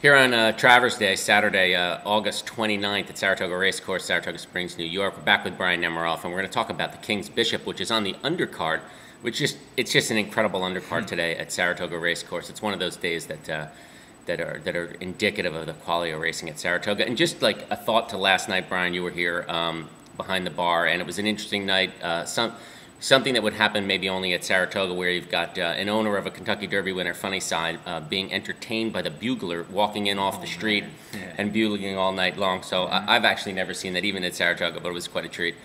Here on Travers Day, Saturday, August 29th at Saratoga Racecourse, Saratoga Springs, New York. We're back with Brian Nemiroff, and we're going to talk about the King's Bishop, which is on the undercard, it's just an incredible undercard today at Saratoga Racecourse. It's one of those days that are indicative of the quality of racing at Saratoga. And just like a thought to last night, Brian, you were here behind the bar, and it was an interesting night. Something that would happen maybe only at Saratoga, where you've got an owner of a Kentucky Derby winner, Funnyside, being entertained by the bugler walking in off the street and bugling all night long. So I've actually never seen that, even at Saratoga, but it was quite a treat.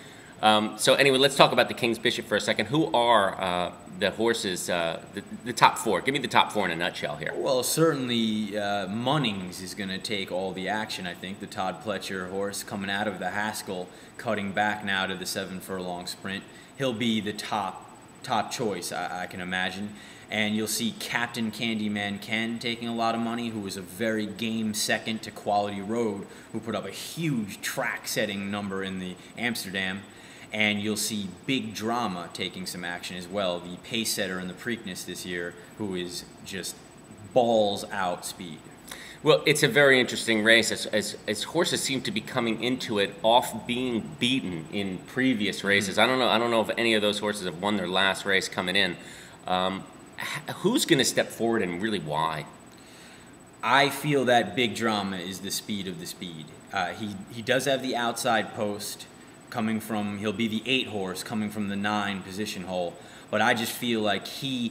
So anyway, let's talk about the King's Bishop for a second. Who are the horses, the top four? Give me the top four in a nutshell here. Well, certainly Munnings is going to take all the action, I think. The Todd Pletcher horse coming out of the Haskell, cutting back now to the 7 furlong sprint. He'll be the top choice, I can imagine. And you'll see Captain Candyman Ken taking a lot of money, who was a very game second to Quality Road, who put up a huge track-setting number in the Amsterdam. And you'll see Big Drama taking some action as well, the pace setter in the Preakness this year, who is just balls out speed. Well, it's a very interesting race as horses seem to be coming into it off being beaten in previous races. I don't know if any of those horses have won their last race coming in. Who's going to step forward and really why? I feel that Big Drama is the speed of the speed. He does have the outside post coming from, he'll be the 8 horse coming from the 9 position hole. But I just feel like he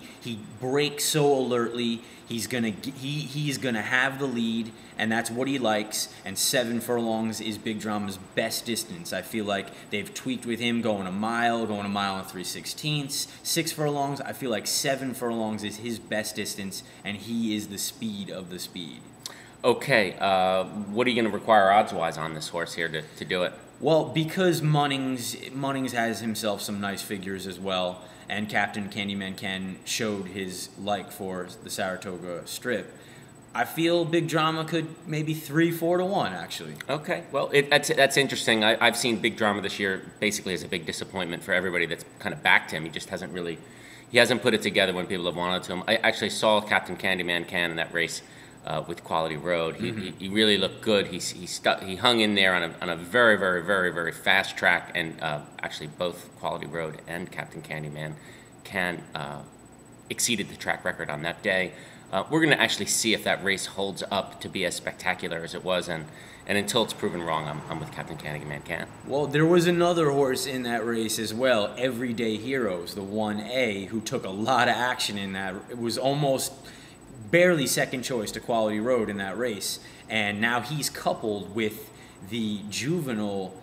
breaks so alertly. He's gonna have the lead, and that's what he likes. And 7 furlongs is Big Drama's best distance. I feel like they've tweaked with him going a mile and 3/16. 6 furlongs. I feel like 7 furlongs is his best distance, and he is the speed of the speed. Okay, what are you going to require odds-wise on this horse here to do it? Well, because Munnings has himself some nice figures as well, and Captain Candyman Ken showed his like for the Saratoga Strip, I feel Big Drama could maybe 3-4 to 1 actually. Okay, well that's interesting. I've seen Big Drama this year basically as a big disappointment for everybody that's kind of backed him. He just hasn't put it together when people have wanted to him. I actually saw Captain Candyman Ken in that race with Quality Road. He really looked good. He hung in there on a very, very, very, very fast track, and actually both Quality Road and Captain Candyman Ken exceeded the track record on that day. We're going to actually see if that race holds up to be as spectacular as it was, and until it's proven wrong, I'm with Captain Candyman Ken. Well, there was another horse in that race as well, Everyday Heroes, the 1A, who took a lot of action in that. It was almost barely second choice to Quality Road in that race, and now he's coupled with the juvenile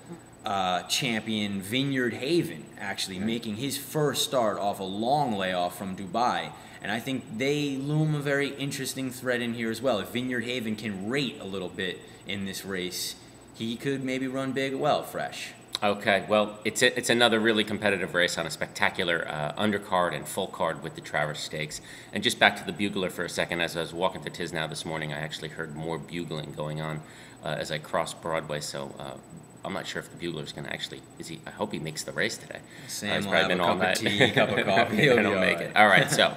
champion Vineyard Haven, actually making his first start off a long layoff from Dubai. And I think they loom a very interesting thread in here as well. If Vineyard Haven can rate a little bit in this race, he could maybe run big well fresh. Okay, well, it's another really competitive race on a spectacular undercard and full card with the Travers Stakes. And just back to the bugler for a second, as I was walking to Tisnow this morning, I actually heard more bugling going on as I crossed Broadway, so I'm not sure if the bugler's going to actually, I hope he makes the race today. Sam will have a cup of tea, cup of coffee. I don't make it. All right, so